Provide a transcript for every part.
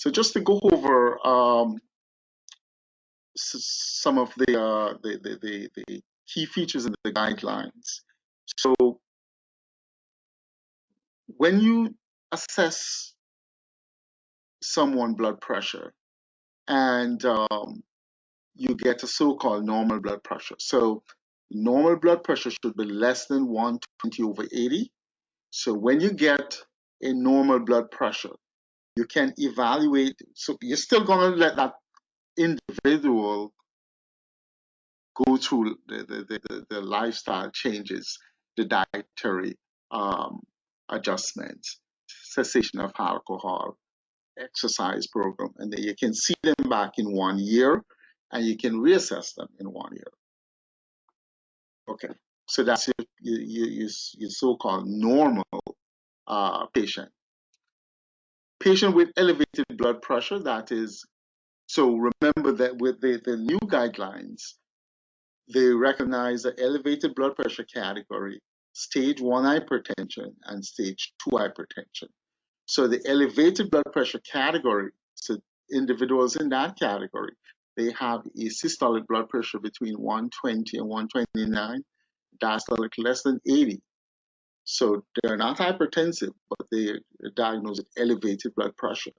So just to go over some of the key features in the guidelines. So when you assess someone's blood pressure and you get a so-called normal blood pressure. So normal blood pressure should be less than 120/80. So when you get a normal blood pressure, you can evaluate. So you're still going to let that individual go through the lifestyle changes, the dietary adjustments, cessation of alcohol, exercise program, and then you can see them back in 1 year and you can reassess them in 1 year. Okay, so that's your so-called normal patient. Patient with elevated blood pressure, that is, so remember that with the new guidelines, they recognize the elevated blood pressure category, stage 1 hypertension and stage 2 hypertension. So the elevated blood pressure category, so individuals in that category, they have a systolic blood pressure between 120 and 129, diastolic less than 80. So they're not hypertensive, but they're diagnosed with elevated blood pressure.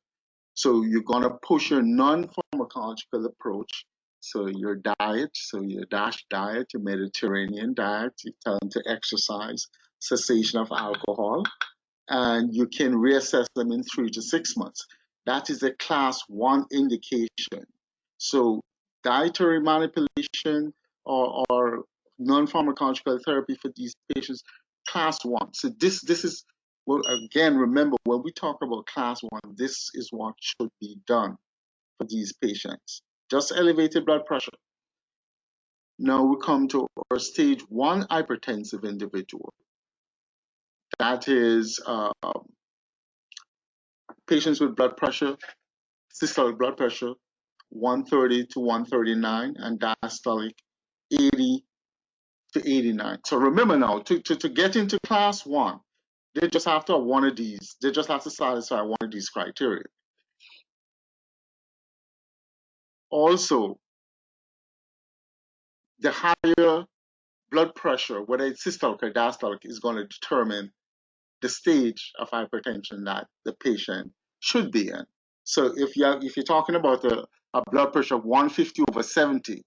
So you're going to push your non-pharmacological approach. So your diet, so your DASH diet, your Mediterranean diet, you tell them to exercise, cessation of alcohol, and you can reassess them in 3 to 6 months. That is a class 1 indication. So dietary manipulation or non-pharmacological therapy for these patients, class 1. So this is, well, again, remember, when we talk about class 1, this is what should be done for these patients. Just elevated blood pressure. Now we come to our stage 1 hypertensive individual. That is patients with blood pressure, systolic blood pressure, 130 to 139, and diastolic 80 to 89. So remember now, to get into class 1, they just have to have one of these. They just have to satisfy one of these criteria. Also, the higher blood pressure, whether it's systolic or diastolic, is going to determine the stage of hypertension that the patient should be in. So if you're talking about a blood pressure of 150/70,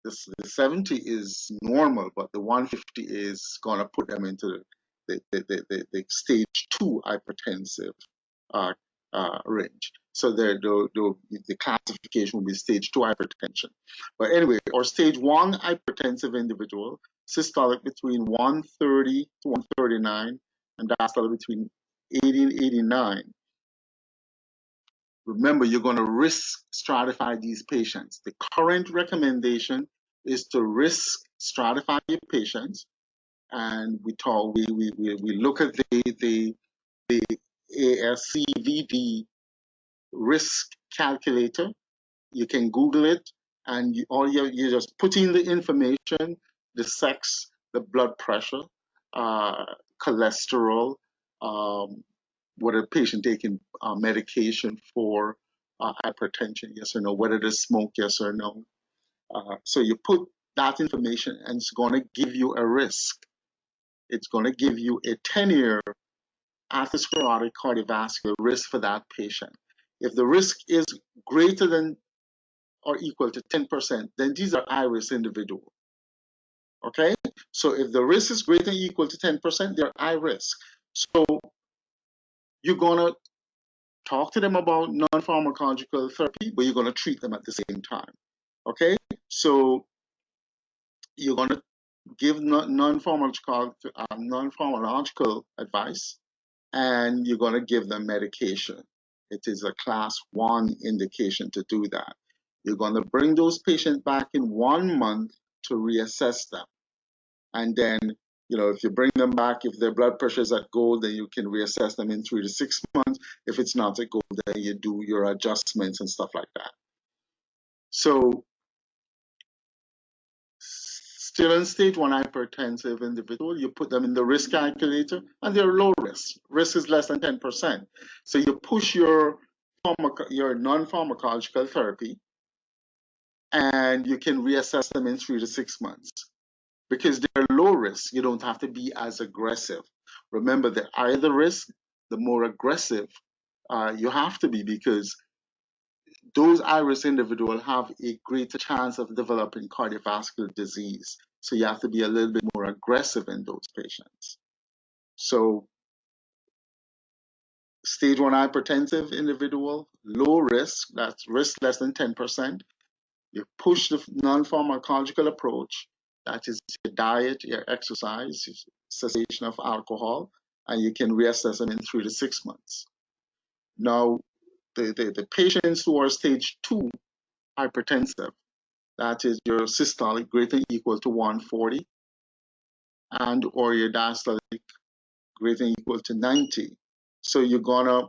the 70 is normal, but the 150 is going to put them into the stage 2 hypertensive range. So the classification will be stage 2 hypertension. But anyway, or stage 1 hypertensive individual, systolic between 130 to 139, and diastolic between 80 and 89. Remember, you're going to risk stratify these patients. The current recommendation is to risk stratify your patients, and we look at the ASCVD risk calculator. You can Google it, and you just put in the information, the sex, the blood pressure, cholesterol, whether the patient taking medication for hypertension, yes or no, whether they smoke, yes or no. So you put that information, and it's going to give you a risk. It's going to give you a 10-year atherosclerotic cardiovascular risk for that patient. If the risk is greater than or equal to 10%, then these are high-risk individuals. Okay? So if the risk is greater than or equal to 10%, they're high risk. So you're going to talk to them about non-pharmacological therapy, but you're going to treat them at the same time. Okay? So you're going to give non-pharmacological advice, and you're going to give them medication. It is a class 1 indication to do that. You're going to bring those patients back in 1 month to reassess them. And then, if you bring them back, if their blood pressure is at goal, then you can reassess them in 3 to 6 months. If it's not at goal, then you do your adjustments and stuff like that. So still in stage 1 hypertensive individual, you put them in the risk calculator, and they're low risk. Risk is less than 10%. So you push your your non-pharmacological therapy, and you can reassess them in 3 to 6 months. Because they're low risk, you don't have to be as aggressive. Remember, the higher the risk, the more aggressive you have to be, because those high-risk individuals have a greater chance of developing cardiovascular disease. So you have to be a little bit more aggressive in those patients. So stage 1 hypertensive individual, low risk, that's risk less than 10%. You push the non-pharmacological approach, that is your diet, your exercise, your cessation of alcohol, and you can reassess them in 3 to 6 months. Now, the patients who are stage 2 hypertensive, that is your systolic greater than or equal to 140, and or your diastolic greater than or equal to 90. So you're gonna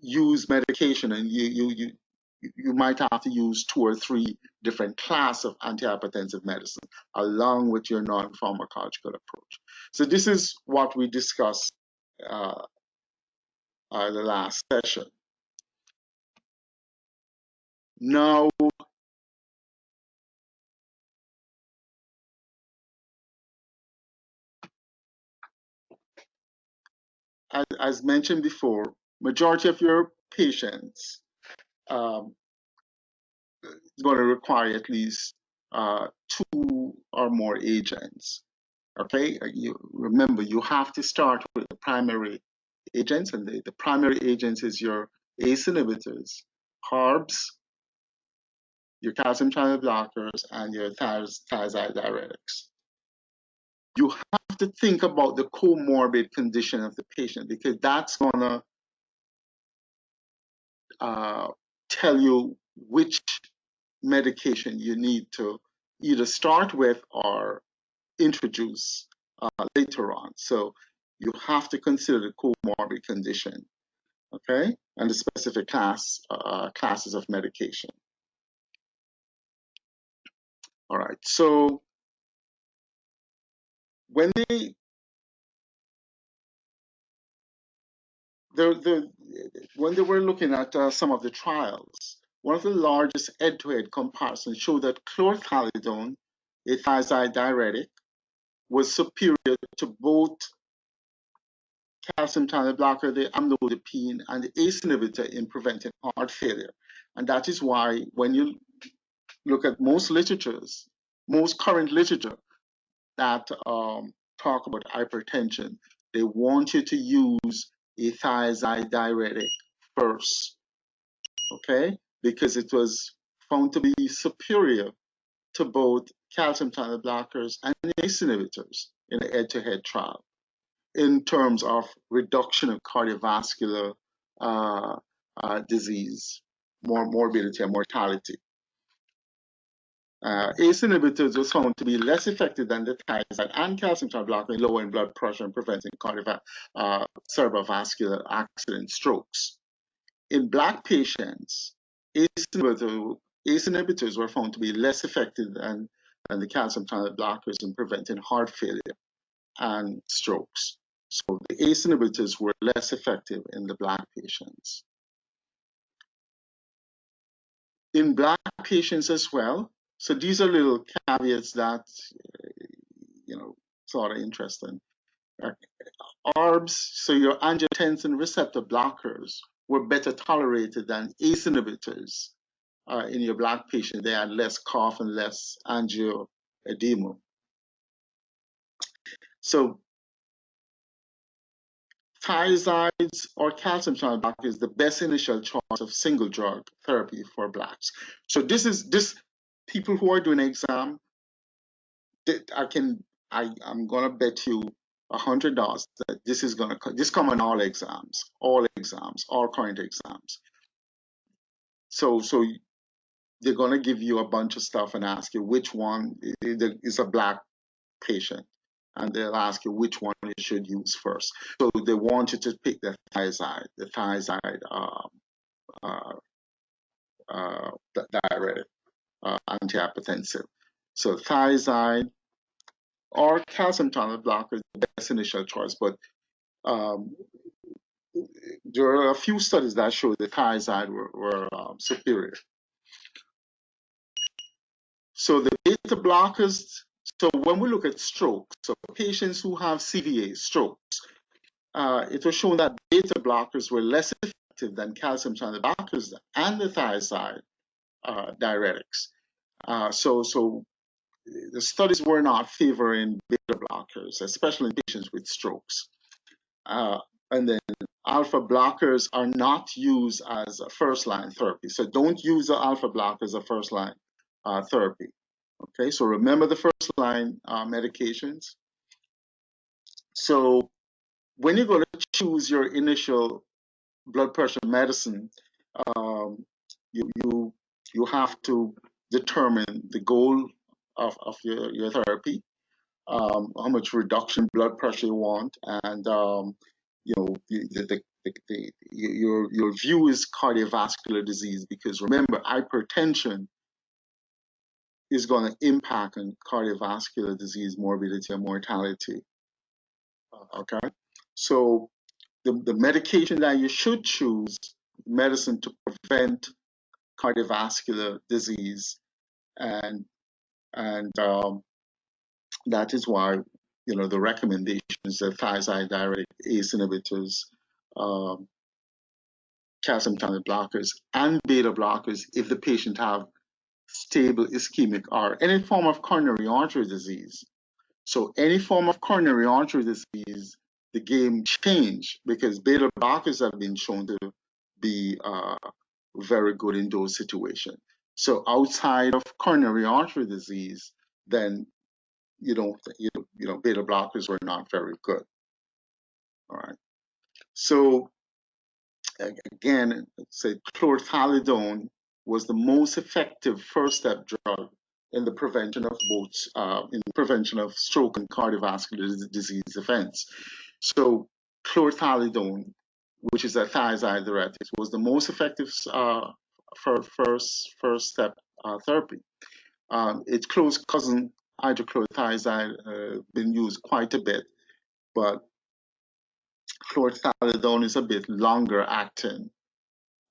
use medication, and you might have to use 2 or 3 different classes of antihypertensive medicine along with your non-pharmacological approach. So this is what we discussed the last session. Now, as mentioned before, majority of your patients is going to require at least 2 or more agents. Okay, you remember, you have to start with the primary agents, and the primary agents is your ACE inhibitors, CARBs, your calcium channel blockers, and your thiazide diuretics. You have to think about the comorbid condition of the patient, because that's gonna tell you which medication you need to either start with or introduce later on. So you have to consider the comorbid condition, okay, and the specific classes of medication. All right. So when when they were looking at some of the trials, one of the largest head-to-head comparisons showed that chlorthalidone, a thiazide diuretic, was superior to both calcium channel blocker, the amlodipine, and the ACE inhibitor in preventing heart failure. And that is why when you look at most literatures, most current literature that talk about hypertension, they want you to use a thiazide diuretic first, okay? Because it was found to be superior to both calcium channel blockers and ACE inhibitors in a head-to-head trial in terms of reduction of cardiovascular disease, morbidity, and mortality. ACE inhibitors was found to be less effective than the thiazide and calcium channel blocker in lowering blood pressure and preventing cerebrovascular accident strokes. In Black patients, ACE inhibitors were found to be less effective than the calcium channel blockers in preventing heart failure and strokes. So the ACE inhibitors were less effective in the Black patients. In Black patients as well, so these are little caveats that, sort of interesting. ARBs, so your angiotensin receptor blockers, were better tolerated than ACE inhibitors in your Black patient. They had less cough and less angioedema. So thiazides or calcium channel blockers is the best initial choice of single drug therapy for Blacks. So this people who are doing an exam, I'm gonna bet you $100 that this come on all exams, all current exams. So they're gonna give you a bunch of stuff and ask you which one is a Black patient, and they'll ask you which one you should use first. So they want you to pick the thiazide diuretic, antihypertensive. So thiazide or calcium channel blocker is the best initial choice, but there are a few studies that show the thiazide were superior. So the beta blockers, so when we look at stroke, so patients who have CVA, strokes, it was shown that beta blockers were less effective than calcium channel blockers and the thiazide diuretics. So the studies were not favoring beta blockers, especially in patients with strokes. And then alpha blockers are not used as a first-line therapy. So don't use the alpha blocker as a first-line therapy. Okay, so remember the first-line medications. So when you're going to choose your initial blood pressure medicine, you have to determine the goal of your therapy, how much reduction blood pressure you want, and you know your view is cardiovascular disease, because remember, hypertension is going to impact on cardiovascular disease morbidity and mortality. Okay, so the medication that you should choose, medicine to prevent cardiovascular disease, and that is why the recommendations are thiazide diuretic, ACE inhibitors, calcium channel blockers, and beta blockers if the patient have stable ischemic or any form of coronary artery disease. So any form of coronary artery disease, the game changed, because beta blockers have been shown to be very good in those situations. So outside of coronary artery disease, then beta blockers were not very good. All right. So again, say chlorthalidone was the most effective first step drug in the prevention of stroke and cardiovascular disease events. So chlorthalidone, which is a thiazide diuretic, was the most effective for first step therapy. Its close cousin hydrochlorothiazide been used quite a bit, but chlorthalidone is a bit longer acting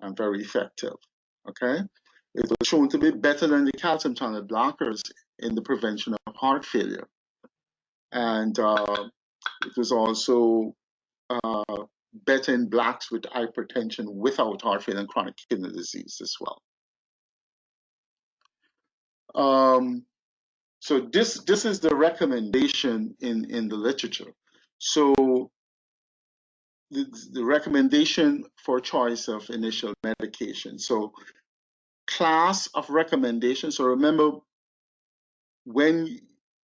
and very effective. Okay, it was shown to be better than the calcium channel blockers in the prevention of heart failure, and it was also better in blacks with hypertension without heart failure and chronic kidney disease as well. So this is the recommendation in the literature. So the recommendation for choice of initial medication. So class of recommendation. So remember, when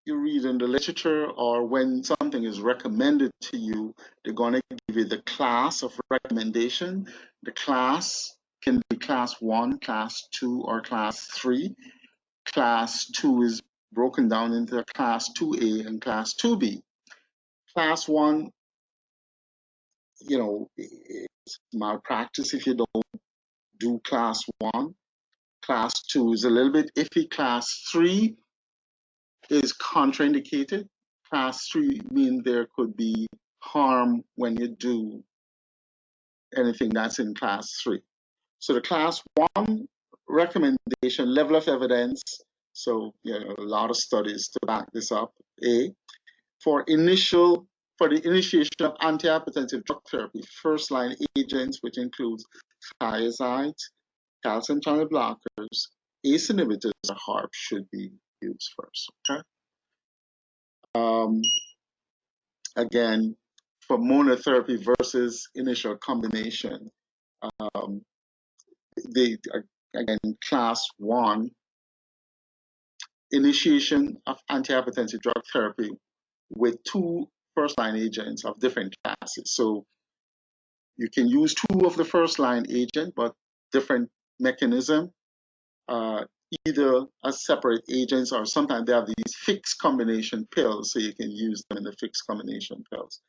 you read in the literature or when something is recommended to you, they're going to give you the class of recommendation. The class can be class 1, class 2, or class 3. Class 2 is broken down into class 2A and class 2B. Class 1, it's malpractice if you don't do class 1. Class 2 is a little bit iffy. Class 3 is contraindicated. Class 3 means there could be harm when you do anything that's in class 3. So the class 1 recommendation, level of evidence, so a lot of studies to back this up. A, for the initiation of antihypertensive drug therapy, first-line agents, which includes thiazide, calcium channel blockers, ACE inhibitors, or HARP should be used first. Okay. Again, for monotherapy versus initial combination, again, class 1, initiation of antihypertensive drug therapy with 2 first-line agents of different classes. So you can use 2 of the first-line agent, but different mechanism, either as separate agents, or sometimes they have these fixed combination pills, so you can use them in the fixed combination pills,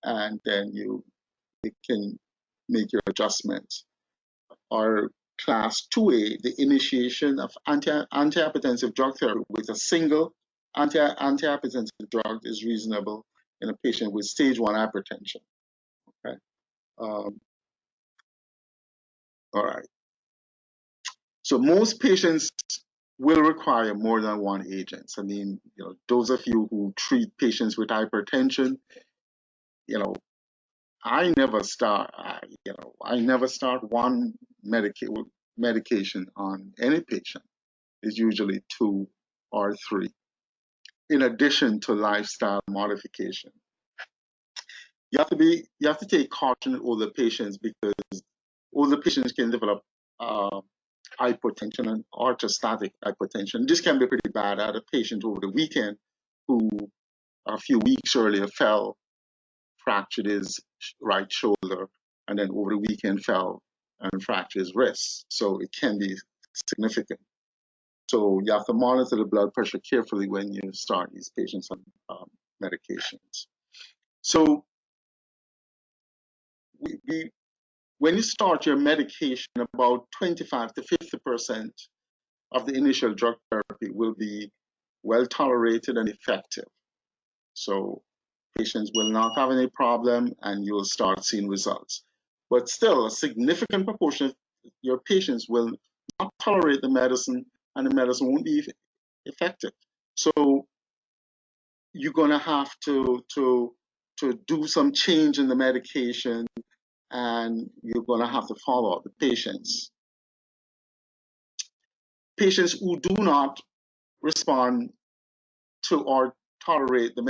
and then you can make your adjustments. Or class 2A, the initiation of antihypertensive drug therapy with a single antihypertensive drug is reasonable in a patient with stage 1 hypertension. Okay. Um, all right. So most patients will require more than one agent. I mean, those of you who treat patients with hypertension, you know, I never start one medication on any patient. It's usually two or three, in addition to lifestyle modification. You have to take caution with older patients, because older patients can develop uh, hypotension and orthostatic hypotension. This can be pretty bad. I had a patient over the weekend who a few weeks earlier fell, fractured his right shoulder, and then over the weekend fell and fractured his wrist. So it can be significant. So you have to monitor the blood pressure carefully when you start these patients on medications. So when you start your medication, about 25 to 50% of the initial drug therapy will be well tolerated and effective. So patients will not have any problem and you'll start seeing results. But still, a significant proportion of your patients will not tolerate the medicine, and the medicine won't be effective. So you're going to have to do some change in the medication, and you're going to have to follow up the patients. Patients who do not respond to or tolerate the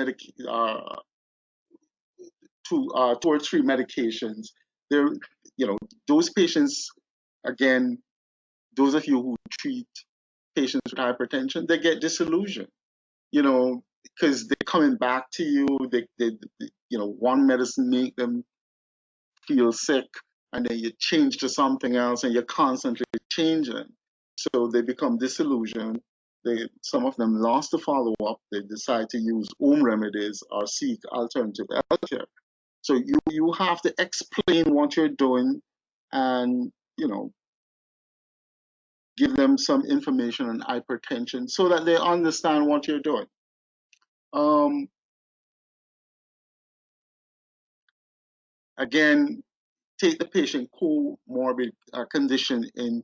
two or three medications, there, those patients, again, those of you who treat patients with hypertension, they get disillusioned, because they're coming back to you. One medicine make them feel sick, and then you change to something else, and you're constantly changing. So they become disillusioned. Some of them lost the follow up. They decide to use home remedies or seek alternative healthcare. So you have to explain what you're doing, and give them some information on hypertension so that they understand what you're doing. Again, take the patient comorbid condition in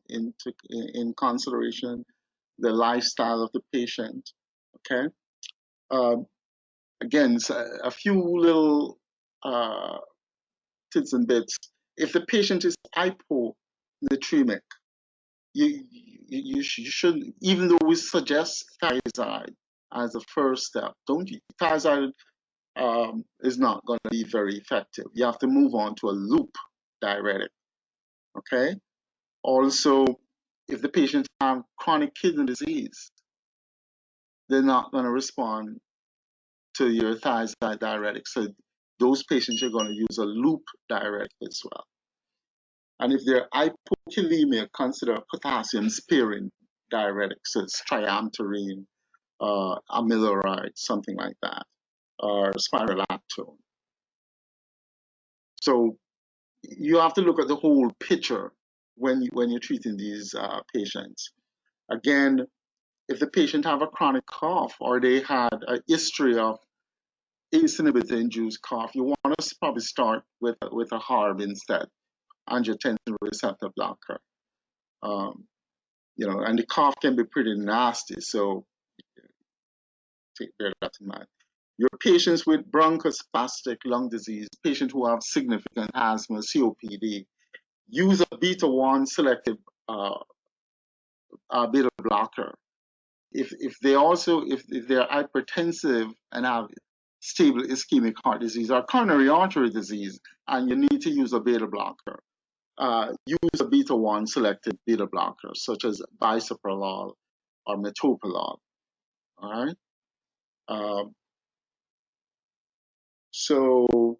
consideration, the lifestyle of the patient. Okay. Again, a few little tidbits and bits. If the patient is hyponatremic, you should, even though we suggest thiazide as a first step, don't you? Thiazide is not going to be very effective. You have to move on to a loop diuretic. Okay. Also, if the patient has chronic kidney disease, they're not going to respond to your thiazide diuretic. So those patients are going to use a loop diuretic as well. And if they're hypokalemia, consider potassium sparing diuretic. So it's triamterene, amiloride, something like that, or spirolactone. So you have to look at the whole picture when you're treating these patients. Again, if the patient have a chronic cough, or they had a history of ACE inhibitor-induced cough, you want to probably start with a HARB instead, angiotensin receptor blocker. And the cough can be pretty nasty, so bear that in mind. Your patients with bronchospastic lung disease, patients who have significant asthma, COPD, use a beta-1 selective beta blocker. If they're hypertensive and have stable ischemic heart disease or coronary artery disease, and you need to use a beta blocker, use a beta-1 selective beta blocker, such as bisoprolol or metoprolol. All right. So, all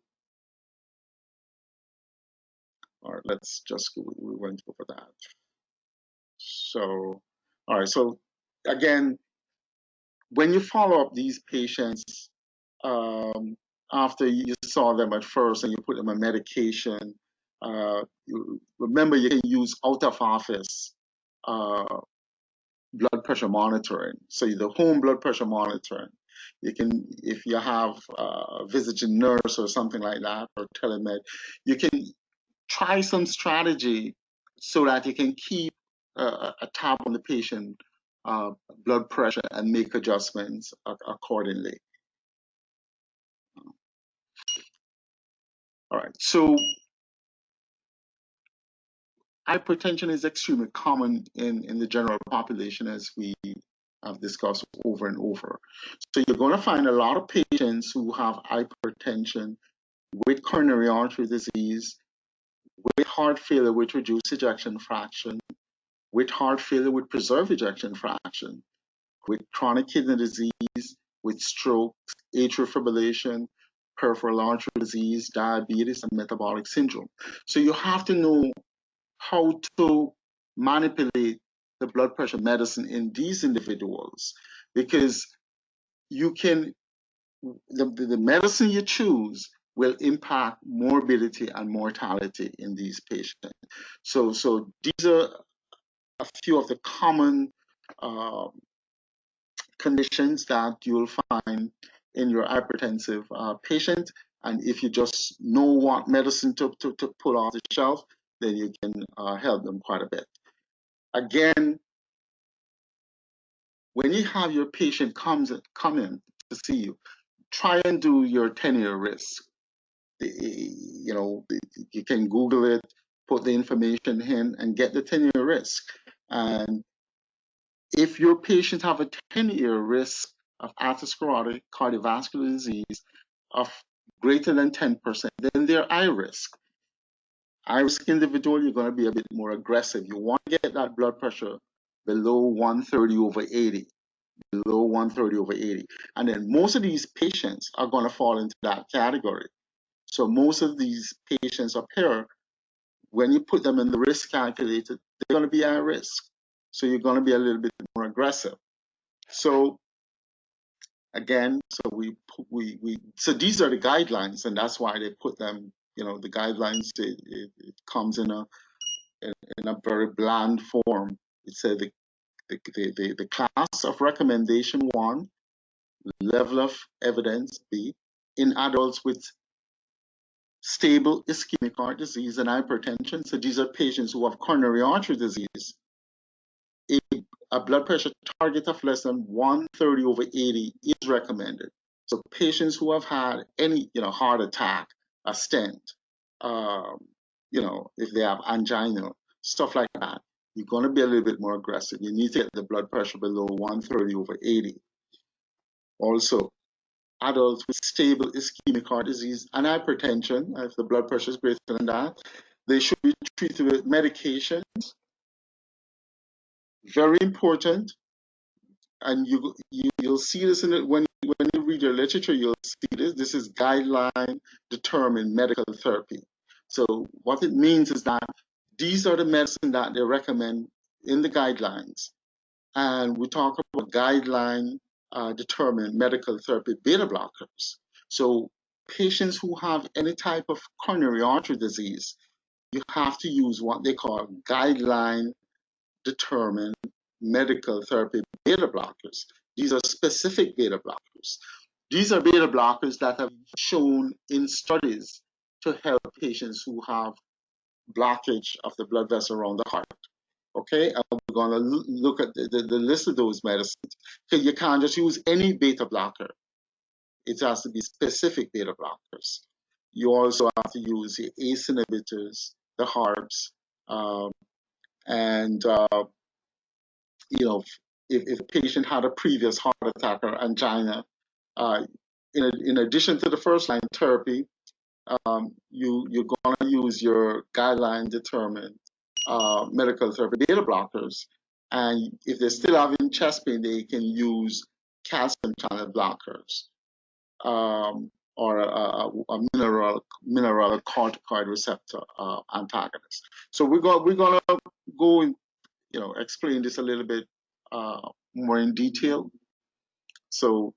right, let's just we went over that. So, all right. So, again, when you follow up these patients, after you saw them at first and you put them on medication, remember you can use out of office blood pressure monitoring. So the home blood pressure monitoring, you can, if you have a visiting nurse or something like that, or telemed, you can try some strategy so that you can keep a tab on the patient blood pressure and make adjustments accordingly. All right, so hypertension is extremely common in the general population, as we have discussed over and over. So you're going to find a lot of patients who have hypertension with coronary artery disease, with heart failure with reduced ejection fraction, with heart failure with preserved ejection fraction, with chronic kidney disease, with stroke, atrial fibrillation, peripheral artery disease, diabetes, and metabolic syndrome. So you have to know how to manipulate the blood pressure medicine in these individuals, because you can the medicine you choose will impact morbidity and mortality in these patients. So these are a few of the common conditions that you'll find in your hypertensive patient. And if you just know what medicine to pull off the shelf, then you can help them quite a bit. Again, when you have your patient come in to see you, try and do your 10-year risk. You know, you can Google it, put the information in, and get the 10-year risk. And if your patients have a 10-year risk of atherosclerotic cardiovascular disease of greater than 10%, then they're high risk. High risk individual, you're going to be a bit more aggressive. You want to get that blood pressure below 130/80. Below 130/80. And then most of these patients are going to fall into that category. So most of these patients up here, when you put them in the risk calculator, they're going to be high risk. So you're going to be a little bit more aggressive. So again, so these are the guidelines, and that's why they put them. You know, the guidelines. It comes in a very bland form. It said the class of recommendation 1, level of evidence B, in adults with stable ischemic heart disease and hypertension. So these are patients who have coronary artery disease. A blood pressure target of less than 130/80 is recommended. So patients who have had any, heart attack, a stent, if they have angina, stuff like that, you're going to be a little bit more aggressive. You need to get the blood pressure below 130/80. Also, adults with stable ischemic heart disease and hypertension, if the blood pressure is greater than that, they should be treated with medications. Very important. And you'll see this in it when you read your literature. You'll see this. This is guideline determined medical therapy. So what it means is that these are the medicine that they recommend in the guidelines, and we talk about guideline determined medical therapy beta blockers. So patients who have any type of coronary artery disease, you have to use what they call guideline determined medical therapy beta blockers. These are specific beta blockers. These are beta blockers that have shown in studies to help patients who have blockage of the blood vessel around the heart. Okay, and we're going to look at the list of those medicines. Because you can't just use any beta blocker. It has to be specific beta blockers. You also have to use the ACE inhibitors, the HARBs, and if a patient had a previous heart attack or angina, in addition to the first line therapy, you're going to use your guideline determined medical therapy beta blockers. And if they're still having chest pain, they can use calcium channel blockers or a mineral corticoid receptor antagonist. So we're going to go and explain this a little bit more in detail. So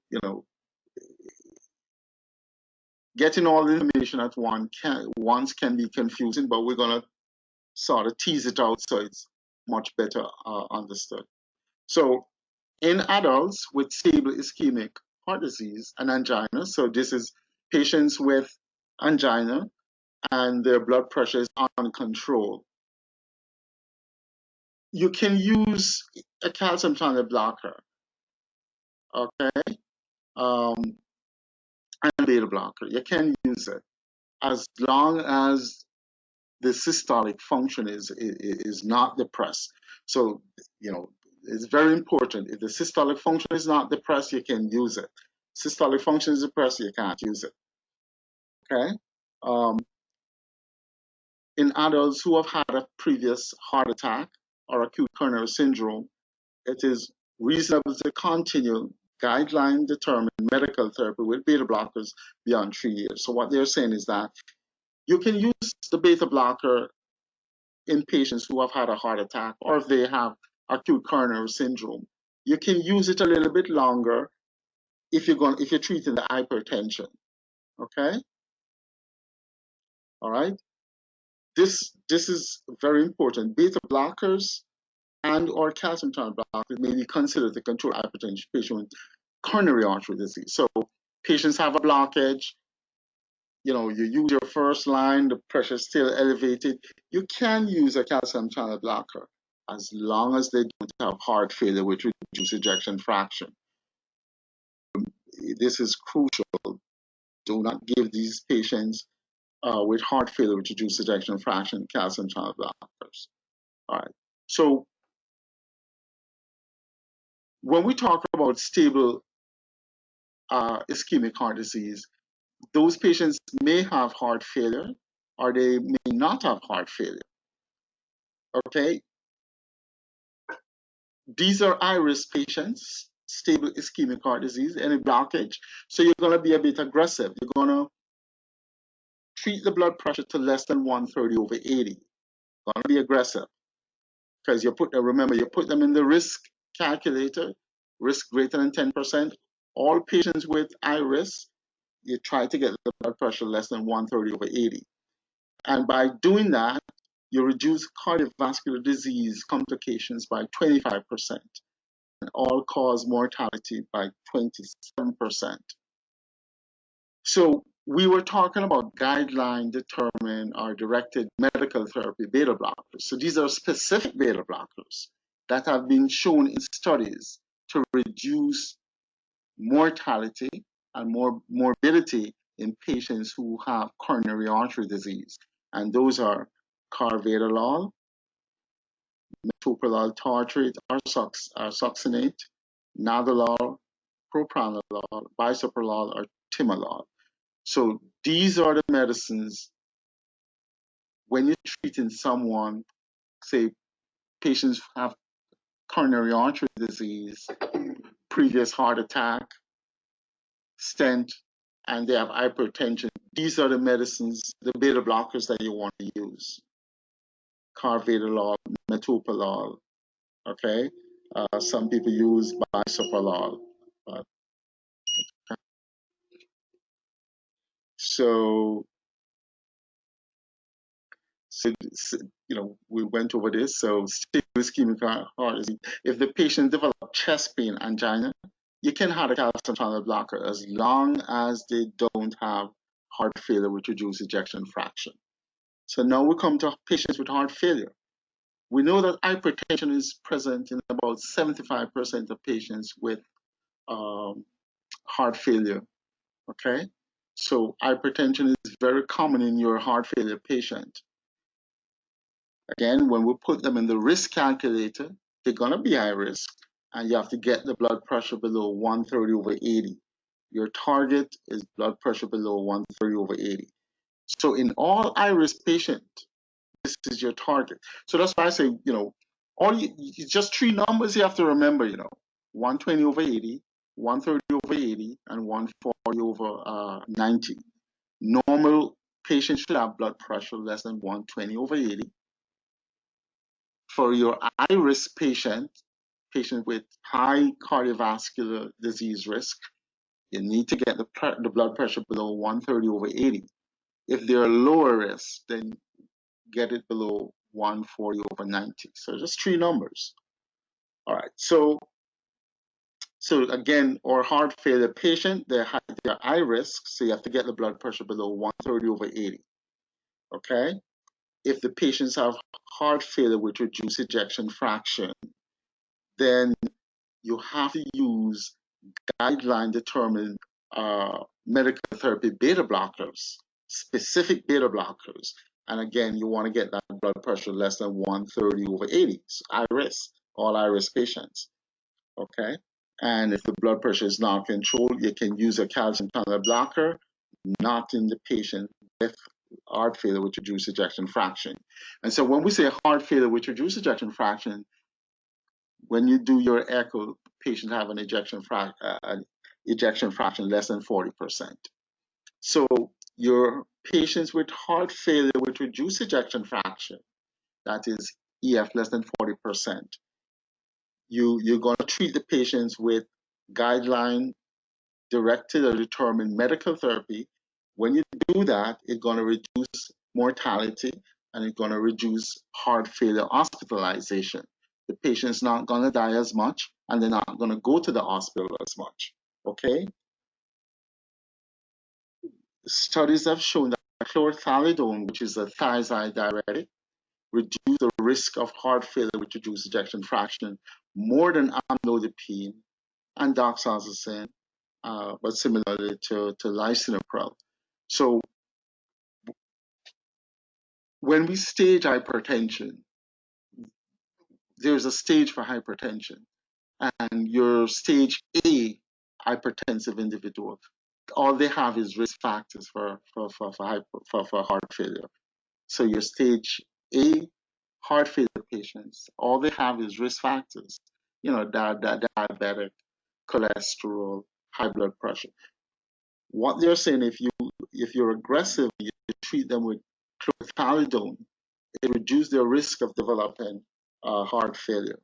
getting all the information at once can be confusing, but we're going to sort of tease it out so it's much better understood. So in adults with stable ischemic heart disease and angina, so this is patients with angina and their blood pressure is uncontrolled, you can use a calcium channel blocker, okay, and beta blocker. You can use it as long as the systolic function is not depressed. So, you know, it's very important. If the systolic function is not depressed, you can use it. Systolic function is depressed, you can't use it. Okay. In adults who have had a previous heart attack or acute coronary syndrome, it is reasonable to continue guideline determined medical therapy with beta blockers beyond 3 years. So what they're saying is that you can use the beta blocker in patients who have had a heart attack or if they have acute coronary syndrome. You can use it a little bit longer if you're treating the hypertension. Okay? All right. This is very important. Beta blockers and or calcium channel blockers may be considered to control hypertension patient with coronary artery disease. So patients have a blockage, you know, you use your first line, the pressure is still elevated. You can use a calcium channel blocker as long as they don't have heart failure with reduced ejection fraction. This is crucial. Do not give these patients with heart failure with reduced ejection fraction calcium channel blockers. All right. So when we talk about stable ischemic heart disease, those patients may have heart failure or they may not have heart failure. Okay. These are high-risk patients, stable ischemic heart disease, any blockage. So you're going to be a bit aggressive. You're going to treat the blood pressure to less than 130/80. Going to be aggressive because remember, you put them in the risk calculator, risk greater than 10%. All patients with high risk, you try to get the blood pressure less than 130/80. And by doing that, you reduce cardiovascular disease complications by 25%. And all-cause mortality by 27%. So we were talking about guideline determined or directed medical therapy beta blockers. So these are specific beta blockers that have been shown in studies to reduce mortality and morbidity in patients who have coronary artery disease. And those are carvedilol, metoprolol tartrate or succinate, nadolol, propranolol, bisoprolol, or timolol. So these are the medicines when you're treating someone, say patients have coronary artery disease, previous heart attack, stent, and they have hypertension. These are the medicines, the beta blockers that you want to use. Carvedilol, metoprolol, okay? Some people use bisoprolol. So, you know, we went over this. So, stable ischemic heart disease. If the patient develops chest pain, angina, you can have a calcium channel blocker as long as they don't have heart failure with reduced ejection fraction. So now we come to patients with heart failure. We know that hypertension is present in about 75% of patients with heart failure. Okay, so hypertension is very common in your heart failure patient. Again, when we put them in the risk calculator, they're going to be high risk, and you have to get the blood pressure below 130/80. Your target is blood pressure below 130/80. So in all high risk patients, this is your target. So that's why I say, you know, it's just three numbers you have to remember, you know, 120/80, 130/80, and 140/90. Normal patients should have blood pressure less than 120/80. For your high-risk patient with high cardiovascular disease risk, you need to get the blood pressure below 130/80. If they're lower risk, then get it below 140/90. So just three numbers. All right. So again, our heart failure patient, they're high risk, so you have to get the blood pressure below 130/80. Okay? If the patients have heart failure with reduced ejection fraction, then you have to use guideline determined medical therapy beta blockers, specific beta blockers. And again, you want to get that blood pressure less than 130/80. So high risk, all high risk patients. Okay. And if the blood pressure is not controlled, you can use a calcium channel blocker, not in the patient with heart failure with reduced ejection fraction. And so when we say heart failure with reduced ejection fraction, when you do your echo, patients have an ejection fraction less than 40%. So your patients with heart failure with reduced ejection fraction, that is EF less than 40%, you're going to treat the patients with guideline directed or determined medical therapy. When you do that, it's going to reduce mortality and it's going to reduce heart failure hospitalization. The patient's not going to die as much and they're not going to go to the hospital as much. Okay? Studies have shown that chlorthalidone, which is a thiazide diuretic, reduce the risk of heart failure with reduced ejection fraction more than amlodipine and doxazosin, but similarly to lisinopril. So when we stage hypertension, there's a stage for hypertension, and your stage A hypertensive individual, all they have is risk factors for heart failure. So your stage A heart failure patients, all they have is risk factors, diabetic, cholesterol, high blood pressure. What they're saying, if you're aggressive, you treat them with chlorthalidone, it reduces their risk of developing heart failure.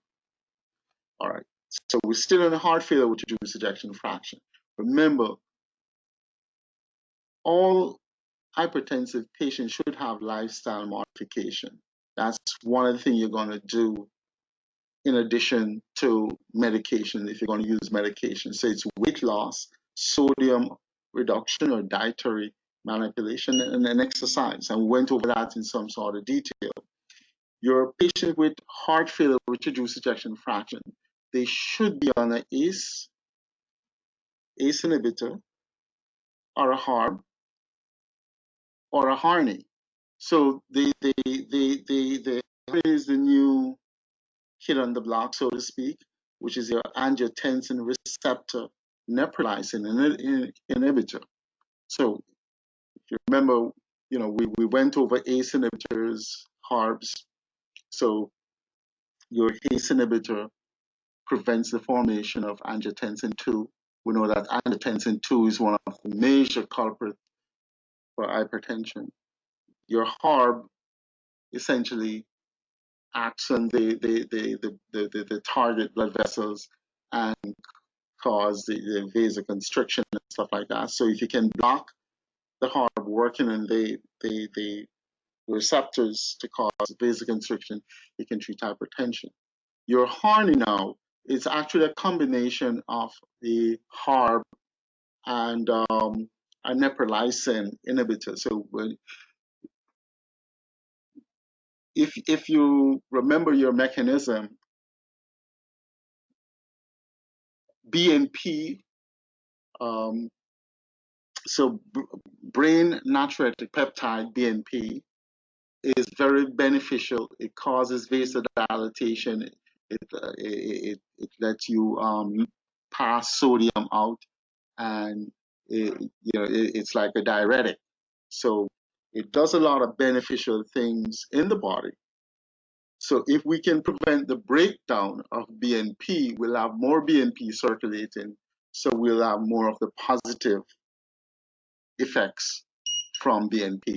All right. So we're still in heart failure with reduced ejection fraction. Remember, all hypertensive patients should have lifestyle modification. That's one of the things you're going to do in addition to medication if you're going to use medication. So it's weight loss, sodium reduction or dietary manipulation, and then exercise. And we went over that in some sort of detail. Your patient with heart failure with reduced ejection fraction, they should be on an ACE inhibitor or a HARB or a HARNI. So the is the new kid on the block, so to speak, which is your angiotensin receptor neprilysin inhibitor. So if you remember, we went over ACE inhibitors, HARBs. So your ACE inhibitor prevents the formation of angiotensin 2. We know that angiotensin 2 is one of the major culprits for hypertension. Your HARB essentially acts on the target blood vessels and cause the vasoconstriction and stuff like that. So if you can block the HARB working on the receptors to cause vasoconstriction, you can treat hypertension. Your HARNI now is actually a combination of the HARB and a neprilysin inhibitor. So if you remember your mechanism, BNP, so brain natriuretic peptide BNP is very beneficial. It causes vasodilatation. It lets you pass sodium out, and it's like a diuretic. So it does a lot of beneficial things in the body. So if we can prevent the breakdown of BNP, we'll have more BNP circulating. So we'll have more of the positive effects from BNP.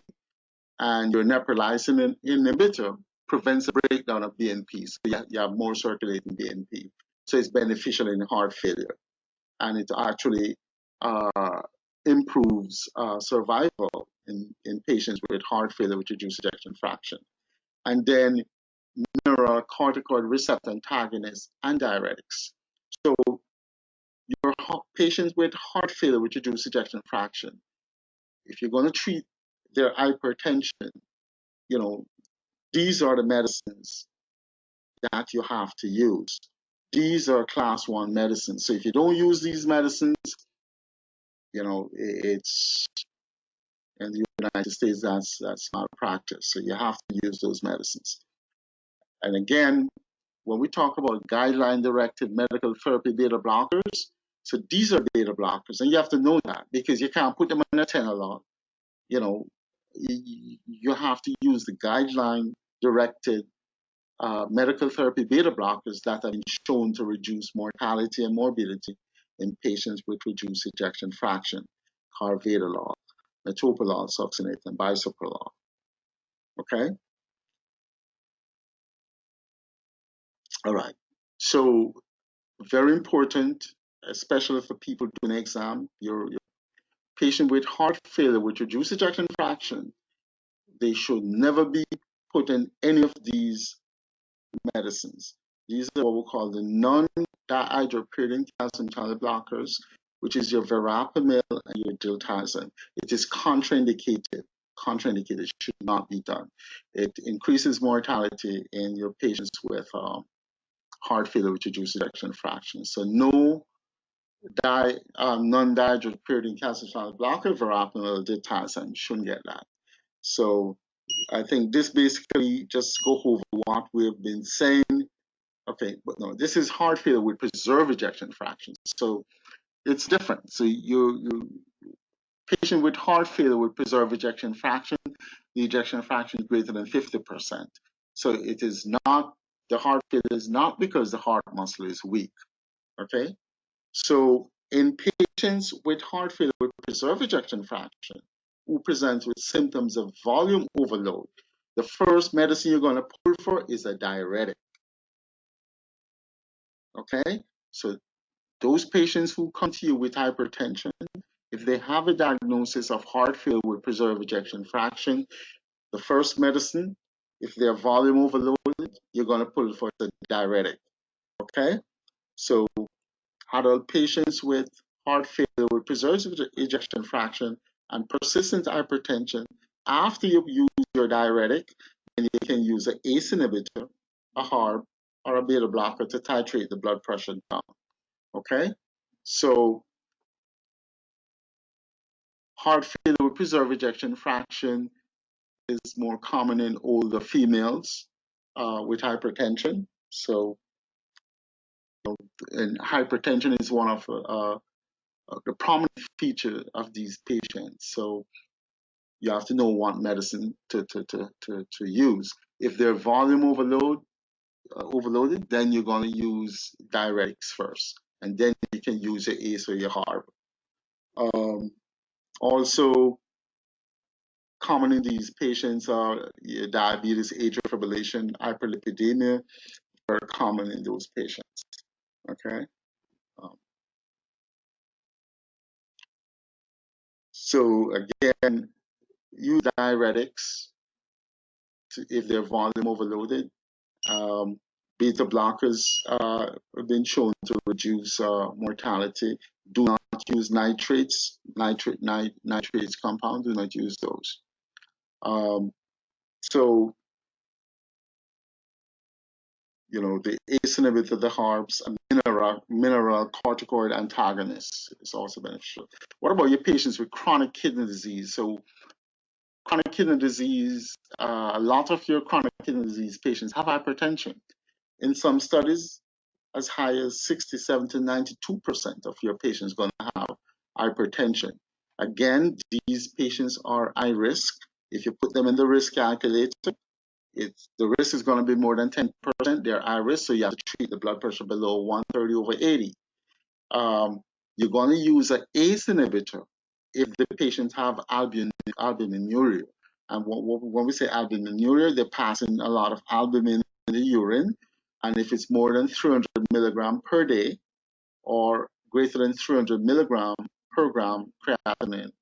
And your neprilysin inhibitor prevents the breakdown of BNP. So you have more circulating BNP. So it's beneficial in heart failure. And it actually improves survival in patients with heart failure with reduced ejection fraction. And then mineralocorticoid receptor antagonists and diuretics. So your patients with heart failure with reduced ejection fraction, if you're going to treat their hypertension, you know, these are the medicines that you have to use. These are class 1 medicines. So if you don't use these medicines, you know, it's in the United States, that's not a practice. So you have to use those medicines. And again, when we talk about guideline-directed medical therapy beta blockers, so these are beta blockers, and you have to know that because you can't put them in atenolol. You know, you have to use the guideline-directed medical therapy beta blockers that have been shown to reduce mortality and morbidity in patients with reduced ejection fraction, carvedilol, metoprolol, succinate, and bisoprolol. Okay? All right. So very important, especially for people doing an exam, your patient with heart failure with reduced ejection fraction, they should never be put in any of these medicines. These are what we call the non-dihydropyridine calcium channel blockers, which is your verapamil and your diltiazem. It is contraindicated. Contraindicated. It should not be done. It increases mortality in your patients with heart failure with reduced ejection fraction. So no non-dihydropyridine calcium channel blocker, verapamil, diltiazem. You shouldn't get that. So I think this basically just go over what we've been saying. Okay, but no, this is heart failure with preserved ejection fraction. So it's different. So you patient with heart failure with preserved ejection fraction, the ejection fraction is greater than 50%. So it is not, the heart failure is not because the heart muscle is weak. Okay, so in patients with heart failure with preserved ejection fraction who present with symptoms of volume overload, the first medicine you're going to pull for is a diuretic. Okay, so those patients who come to you with hypertension, if they have a diagnosis of heart failure with preserved ejection fraction, the first medicine, if they're volume overloaded, you're going to pull for the diuretic. Okay, so adult patients with heart failure with preserved ejection fraction and persistent hypertension, after you've used your diuretic, then you can use an ACE inhibitor, a ARB, or a beta blocker to titrate the blood pressure down. Okay, so heart failure with preserved ejection fraction is more common in older females with hypertension. So, and hypertension is one of the prominent feature of these patients. So you have to know what medicine to use. If they're volume overloaded, then you're going to use diuretics first, and then you can use your ACE or your ARB. Also, common in these patients are diabetes, atrial fibrillation, hyperlipidemia, very common in those patients. Okay. So again, use diuretics if they're volume overloaded. Beta blockers have been shown to reduce mortality. Do not use nitrates, nitrates compound. Do not use those. So you know, the ACE inhibitor, the ARBs, and mineral corticoid antagonists is also beneficial. What about your patients with chronic kidney disease? So chronic kidney disease, a lot of your chronic kidney disease patients have hypertension. In some studies, as high as 67 to 92% of your patients going to have hypertension. Again, these patients are high risk. If you put them in the risk calculator, the risk is going to be more than 10%. They're high risk, so you have to treat the blood pressure below 130/80. You're going to use an ACE inhibitor if the patients have albuminuria. And when we say albuminuria, they're passing a lot of albumin in the urine. And if it's more than 300 milligram per day or greater than 300 milligram per gram creatinine,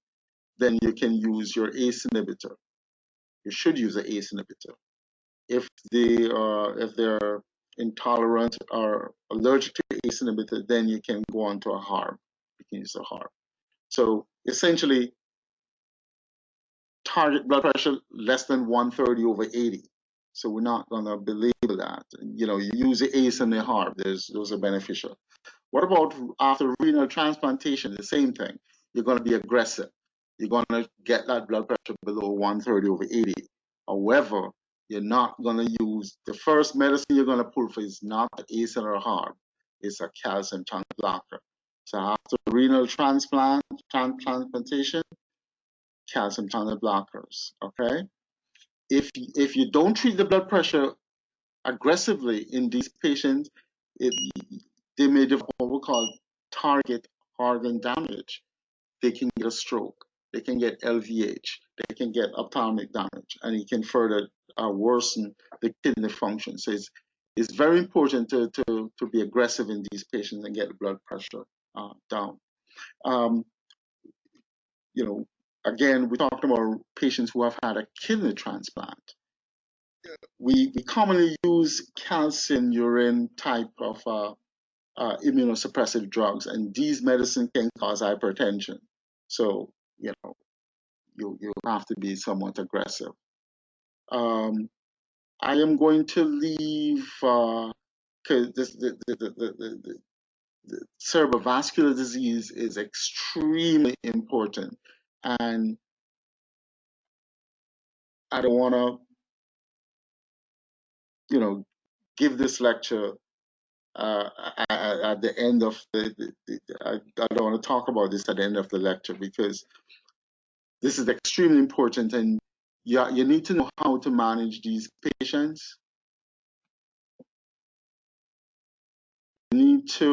then you can use your ACE inhibitor. You should use an ACE inhibitor. If they're intolerant or allergic to ACE inhibitor, then you can go on to a ARB. You can use a ARB. So essentially, target blood pressure less than 130/80. So we're not going to belabel that. You use the ACE and the ARB. Those are beneficial. What about after renal transplantation? The same thing. You're going to be aggressive. You're going to get that blood pressure below 130/80. However, you're not going to use the first medicine you're going to pull for is not the ACE or ARB. It's a calcium channel blocker. So after renal transplantation, calcium channel blockers. Okay. If you don't treat the blood pressure aggressively in these patients, they may develop what we call target organ damage. They can get a stroke, they can get LVH, they can get ophthalmic damage, and it can further worsen the kidney function. So it's very important to be aggressive in these patients and get the blood pressure down. Again, we talked about patients who have had a kidney transplant. We commonly use calcium urine type of immunosuppressive drugs, and these medicines can cause hypertension. So, you have to be somewhat aggressive. I am going to leave because the cerebrovascular disease is extremely important, and I don't want to, give this lecture at the end of I don't want to talk about this at the end of the lecture, because this is extremely important, and you need to know how to manage these patients. You need to